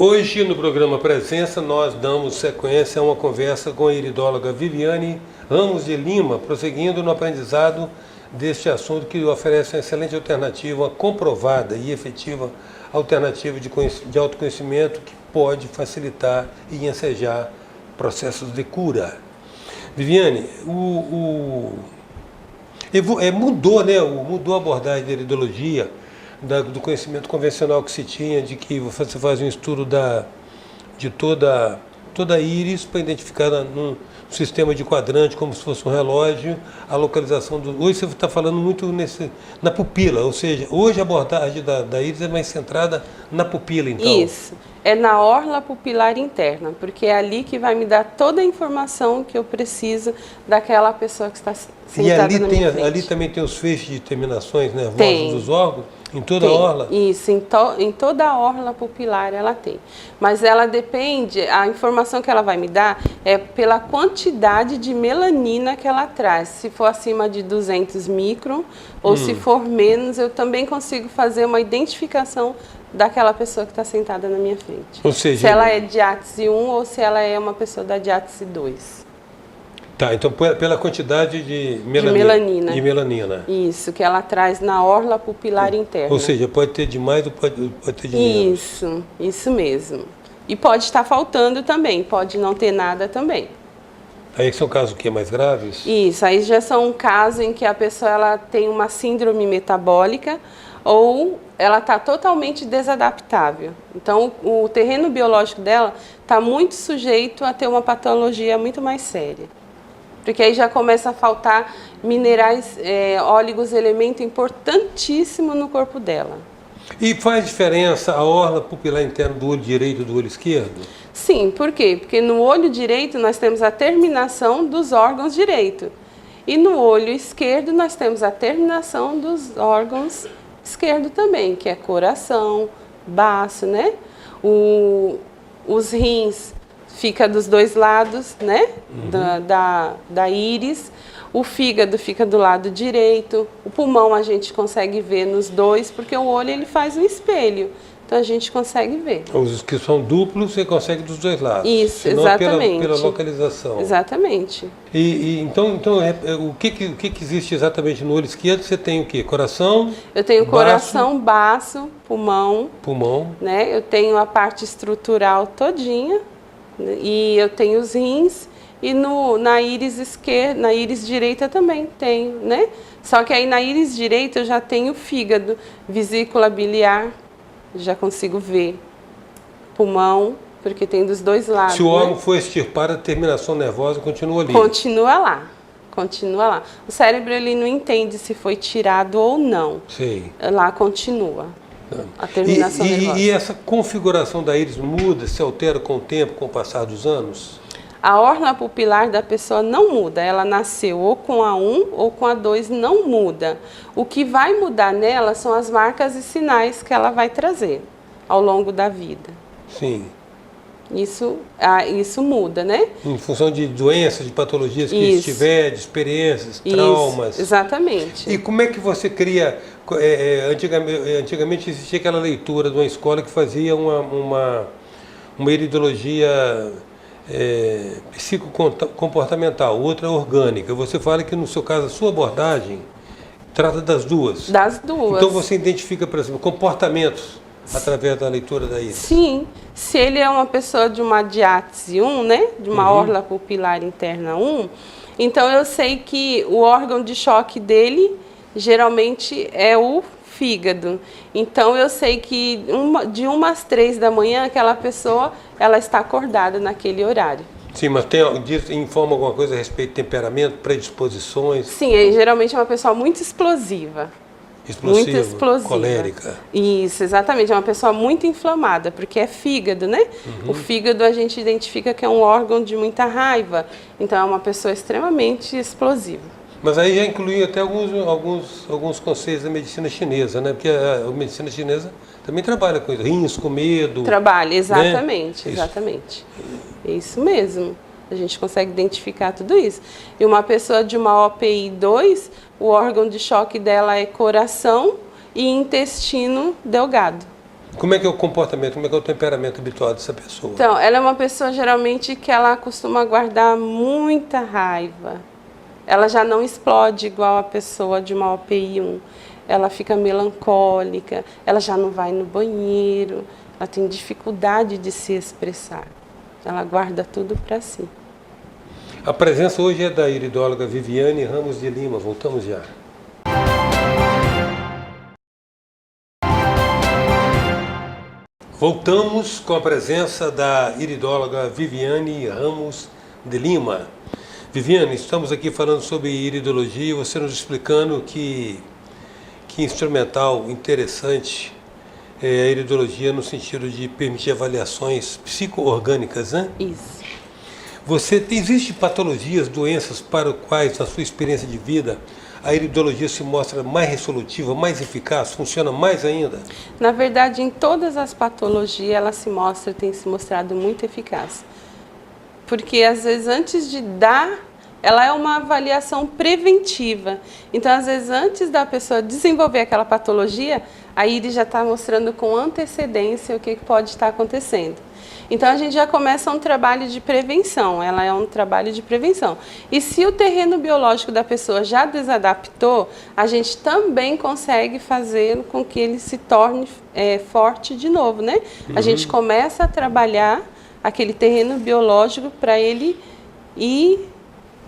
Hoje, no programa Presença, nós damos sequência a uma conversa com a iridóloga Viviane Ramos de Lima, prosseguindo no aprendizado deste assunto que oferece uma excelente alternativa, uma comprovada e efetiva alternativa de autoconhecimento que pode facilitar e ensejar processos de cura. Viviane, mudou, né? Mudou a abordagem da iridologia, do conhecimento convencional que se tinha, de que você faz um estudo de toda a íris para identificar num sistema de quadrante, como se fosse um relógio, a localização do... Hoje você está falando muito na pupila, ou seja, hoje a abordagem da íris é mais centrada na pupila, então. Isso, é na orla pupilar interna, porque é ali que vai me dar toda a informação que eu preciso daquela pessoa que está sentada na minha frente. Ali também tem os feixes de terminações nervosas dos órgãos? Em toda a orla? Isso, em toda a orla pupilar ela tem. Mas ela depende, a informação que ela vai me dar é pela quantidade de melanina que ela traz. Se for acima de 200 micron ou se for menos, eu também consigo fazer uma identificação daquela pessoa que está sentada na minha frente. Ou seja, se ela é diátese 1 ou se ela é uma pessoa da diátese 2. Tá, então pela quantidade de melanina. Isso, que ela traz na orla pupilar interna. Ou seja, pode ter de mais ou pode ter de menos. Isso mesmo. E pode estar faltando também, pode não ter nada também. Aí são casos que mais graves? Isso, aí já são um caso em que a pessoa ela tem uma síndrome metabólica ou ela está totalmente desadaptável. Então, o terreno biológico dela está muito sujeito a ter uma patologia muito mais séria. Porque aí já começa a faltar minerais, óleos, elemento importantíssimo no corpo dela. E faz diferença a orla pupilar interna do olho direito e do olho esquerdo? Sim, por quê? Porque no olho direito nós temos a terminação dos órgãos direito. E no olho esquerdo nós temos a terminação dos órgãos esquerdo também, que é coração, baço, né? Os rins fica dos dois lados, né? Da íris. O fígado fica do lado direito. O pulmão a gente consegue ver nos dois, porque o olho ele faz um espelho. Então a gente consegue ver. Os que são duplos você consegue dos dois lados. Isso, senão exatamente. Pela localização. Exatamente. Então o que existe exatamente no olho esquerdo? Você tem o quê? Coração? Eu tenho coração, baço, pulmão. Né? Eu tenho a parte estrutural todinha. E eu tenho os rins e na íris esquerda, na íris direita também tenho, né? Só que aí na íris direita eu já tenho fígado, vesícula biliar, já consigo ver, pulmão, porque tem dos dois lados. Se o órgão for extirpado, a terminação nervosa continua ali. Continua lá. O cérebro ele não entende se foi tirado ou não. Sim. Lá continua. A terminação nervosa. E essa configuração da íris muda, se altera com o tempo, com o passar dos anos? A orla pupilar da pessoa não muda. Ela nasceu ou com a 1 ou com a 2, não muda. O que vai mudar nela são as marcas e sinais que ela vai trazer ao longo da vida. Sim. Isso muda, né? Em função de doenças, de patologias que estiver, de experiências, traumas. Exatamente. E como é que você cria... Antigamente existia aquela leitura de uma escola que fazia uma iridologia psicocomportamental, outra orgânica. Você fala que no seu caso a sua abordagem trata das duas. Das duas. Então você identifica, por exemplo, comportamentos através da leitura da íris. Sim. Se ele é uma pessoa de uma diátese 1, né? De uma orla pupilar interna 1, então eu sei que o órgão de choque dele geralmente é o fígado. Então eu sei que de 1 às 3 da manhã aquela pessoa ela está acordada naquele horário. Sim, mas informa alguma coisa a respeito de temperamento, predisposições? Sim, geralmente é uma pessoa muito explosiva. Muito explosiva. Colérica. Isso, exatamente. É uma pessoa muito inflamada, porque é fígado, né? O fígado a gente identifica que é um órgão de muita raiva. Então é uma pessoa extremamente explosiva. Mas aí já inclui até alguns conceitos da medicina chinesa, né? Porque a medicina chinesa também trabalha com rins, com medo. Trabalha, exatamente, né? Exatamente. É isso mesmo. A gente consegue identificar tudo isso. E uma pessoa de uma OPI 2, o órgão de choque dela é coração e intestino delgado. Como é que é o comportamento, como é que é o temperamento habitual dessa pessoa? Então, ela é uma pessoa geralmente que ela costuma guardar muita raiva. Ela já não explode igual a pessoa de uma OPI-1. Ela fica melancólica, ela já não vai no banheiro, ela tem dificuldade de se expressar. Ela guarda tudo para si. A presença hoje é da iridóloga Viviane Ramos de Lima. Voltamos já. Voltamos com a presença da iridóloga Viviane Ramos de Lima. Viviane, estamos aqui falando sobre iridologia, você nos explicando que instrumental interessante é a iridologia no sentido de permitir avaliações psico-orgânicas, né? Isso. Existe patologias, doenças para as quais, na sua experiência de vida, a iridologia se mostra mais resolutiva, mais eficaz, funciona mais ainda? Na verdade, em todas as patologias, ela tem se mostrado muito eficaz. Porque, às vezes, antes de dar, ela é uma avaliação preventiva. Então, às vezes, antes da pessoa desenvolver aquela patologia, a íris já está mostrando com antecedência o que pode estar acontecendo. Então, a gente já começa um trabalho de prevenção, ela é um trabalho de prevenção. E se o terreno biológico da pessoa já desadaptou, a gente também consegue fazer com que ele se torne forte de novo, né? A gente começa a trabalhar aquele terreno biológico para ele ir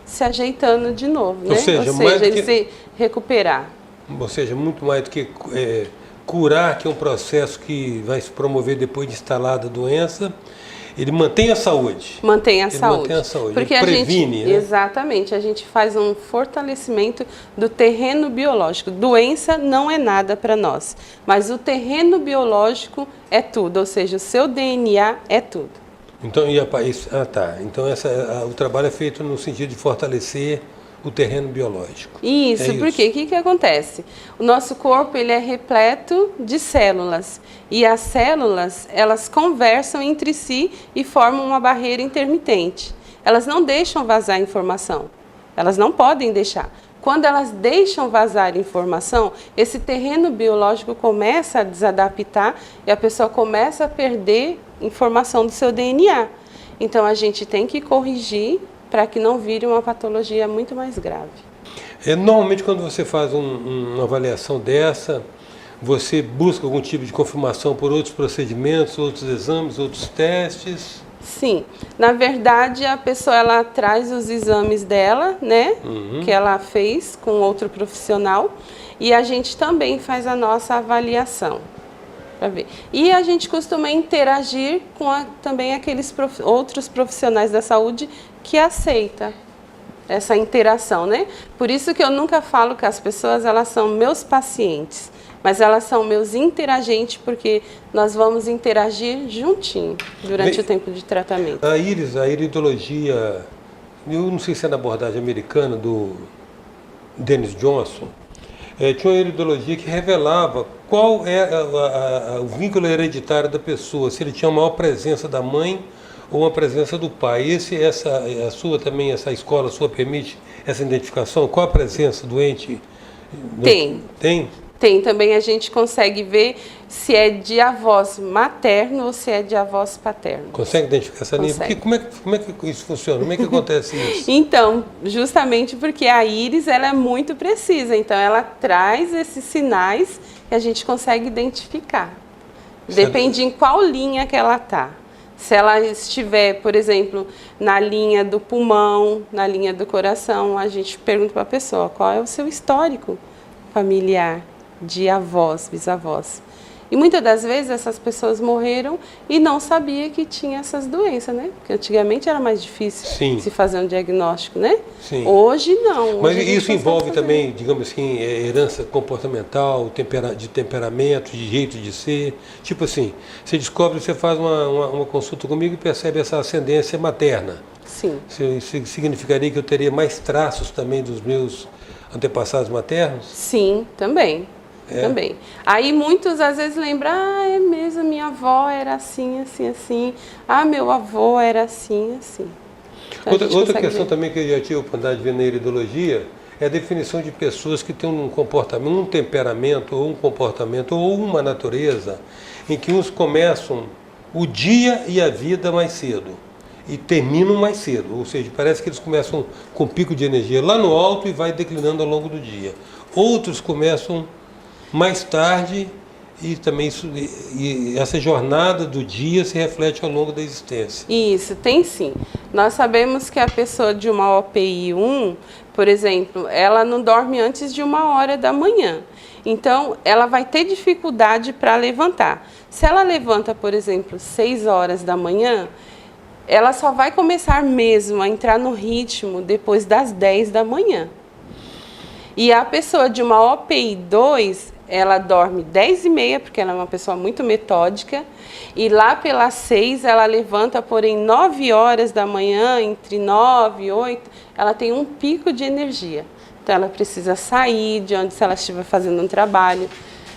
se ajeitando de novo, né? Ou seja, ele se recuperar. Ou seja, muito mais do que curar, que é um processo que vai se promover depois de instalada a doença, ele mantém a saúde. Mantém a saúde. Mantém a saúde. Porque ele previne, né? Exatamente, a gente faz um fortalecimento do terreno biológico. Doença não é nada para nós, mas o terreno biológico é tudo, ou seja, o seu DNA é tudo. Então, então o trabalho é feito no sentido de fortalecer o terreno biológico. Isso, porque o que acontece? O nosso corpo ele é repleto de células e as células elas conversam entre si e formam uma barreira intermitente. Elas não deixam vazar informação, elas não podem deixar. Quando elas deixam vazar informação, esse terreno biológico começa a desadaptar e a pessoa começa a perder informação do seu DNA. Então a gente tem que corrigir para que não vire uma patologia muito mais grave. Normalmente, quando você faz uma avaliação dessa, você busca algum tipo de confirmação por outros procedimentos, outros exames, outros testes? Sim. Na verdade, a pessoa ela traz os exames dela, né, que ela fez com outro profissional, e a gente também faz a nossa avaliação. Ver. E a gente costuma interagir com também aqueles outros profissionais da saúde que aceitam essa interação, né? Por isso que eu nunca falo que as pessoas elas são meus pacientes, mas elas são meus interagentes, porque nós vamos interagir juntinho durante o tempo de tratamento. A iridologia, eu não sei se é na abordagem americana do Dennis Johnson, tinha uma iridologia que revelava qual é o vínculo hereditário da pessoa, se ele tinha uma maior presença da mãe ou uma presença do pai. Essa escola sua permite essa identificação? Qual a presença doente? Tem. Tem? Tem, também a gente consegue ver se é de avós materno ou se é de avós paterno. Consegue identificar essa linha? Porque como é que isso funciona? Como é que acontece isso? Então, justamente porque a íris ela é muito precisa, então ela traz esses sinais que a gente consegue identificar. Depende em qual linha que ela está. Se ela estiver, por exemplo, na linha do pulmão, na linha do coração, a gente pergunta para a pessoa qual é o seu histórico familiar de avós, bisavós. E muitas das vezes essas pessoas morreram e não sabia que tinha essas doenças, né? Porque antigamente era mais difícil se fazer um diagnóstico, né? Sim. Hoje não. Mas isso envolve também, digamos assim, herança comportamental, de temperamento, de jeito de ser. Tipo assim, você descobre, você faz uma consulta comigo e percebe essa ascendência materna. Sim. Isso significaria que eu teria mais traços também dos meus antepassados maternos? Sim, também. Também. Aí muitos às vezes lembram, é mesmo, minha avó era assim, assim, assim. Meu avô era assim, assim. Então, outra questão também que eu já tive a oportunidade de ver na iridologia é a definição de pessoas que têm um comportamento, um temperamento, ou um comportamento, ou uma natureza, em que uns começam o dia e a vida mais cedo e terminam mais cedo, ou seja, parece que eles começam com pico de energia lá no alto e vai declinando ao longo do dia. Outros começam mais tarde e também e essa jornada do dia se reflete ao longo da existência. Isso, tem sim. Nós sabemos que a pessoa de uma OPI 1, por exemplo, ela não dorme antes de 1h da manhã. Então, ela vai ter dificuldade para levantar. Se ela levanta, por exemplo, 6 horas da manhã, ela só vai começar mesmo a entrar no ritmo depois das 10 da manhã. E a pessoa de uma OPI 2, ela dorme 10h30, porque ela é uma pessoa muito metódica, e lá pelas 6 ela levanta, porém 9 horas da manhã, entre 9 e 8, ela tem um pico de energia. Então ela precisa sair de onde, se ela estiver fazendo um trabalho,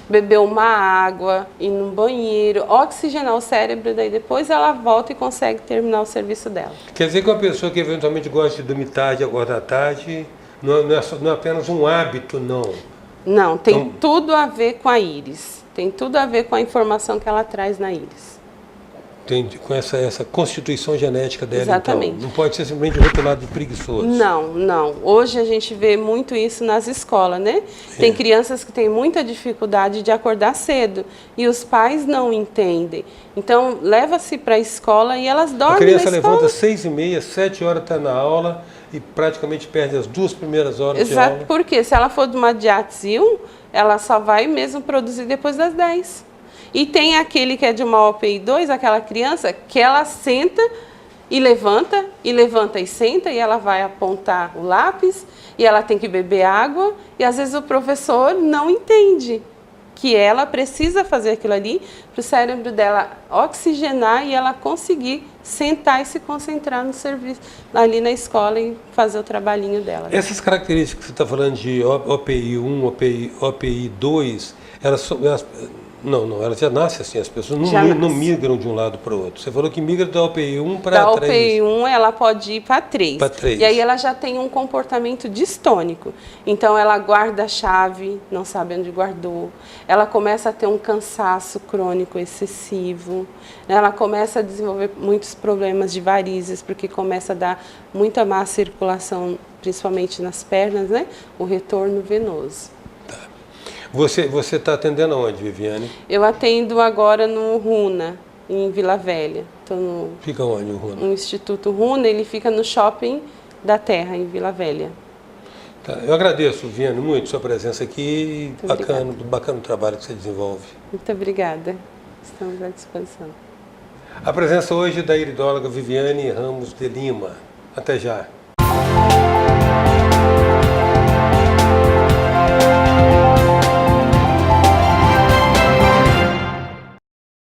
beber uma água, ir no banheiro, oxigenar o cérebro, daí depois ela volta e consegue terminar o serviço dela. Quer dizer que uma pessoa que eventualmente gosta de dormir tarde e acordar tarde, não é apenas um hábito, não. Não, tem tudo a ver com a íris. Tem tudo a ver com a informação que ela traz na íris. Tem com essa constituição genética dela. Exatamente. Então. Não pode ser simplesmente rotulado de preguiçoso. Não, não. Hoje a gente vê muito isso nas escolas, né? Tem crianças que têm muita dificuldade de acordar cedo e os pais não entendem. Então, leva-se para a escola e elas dormem na escola. A criança levanta às 6h30, 7 horas está na aula e praticamente perde as 2 primeiras horas de aula. Exato, porque se ela for de uma DIATS 1, ela só vai mesmo produzir depois das 10. E tem aquele que é de uma OPI 2, aquela criança que ela senta e levanta e senta, e ela vai apontar o lápis, e ela tem que beber água, e às vezes o professor não entende que ela precisa fazer aquilo ali para o cérebro dela oxigenar e ela conseguir sentar e se concentrar no serviço, ali na escola e fazer o trabalhinho dela. Essas características que você está falando de OPI 1, OPI 2, elas já nascem assim, as pessoas não migram de um lado para o outro. Você falou que migra da OPI 1 para 3. Da OPI 1 ela pode ir para 3. E aí ela já tem um comportamento distônico. Então ela guarda a chave, não sabe onde guardou. Ela começa a ter um cansaço crônico excessivo. Ela começa a desenvolver muitos problemas de varizes, porque começa a dar muita má circulação, principalmente nas pernas, né? O retorno venoso. Você está atendendo aonde, Viviane? Eu atendo agora no Runa, em Vila Velha. Fica onde o Runa? No Instituto Runa, ele fica no Shopping da Terra, em Vila Velha. Tá. Eu agradeço, Viviane, muito sua presença aqui. Bacana o trabalho que você desenvolve. Muito obrigada. Estamos à disposição. A presença hoje da iridóloga Viviane Ramos de Lima. Até já.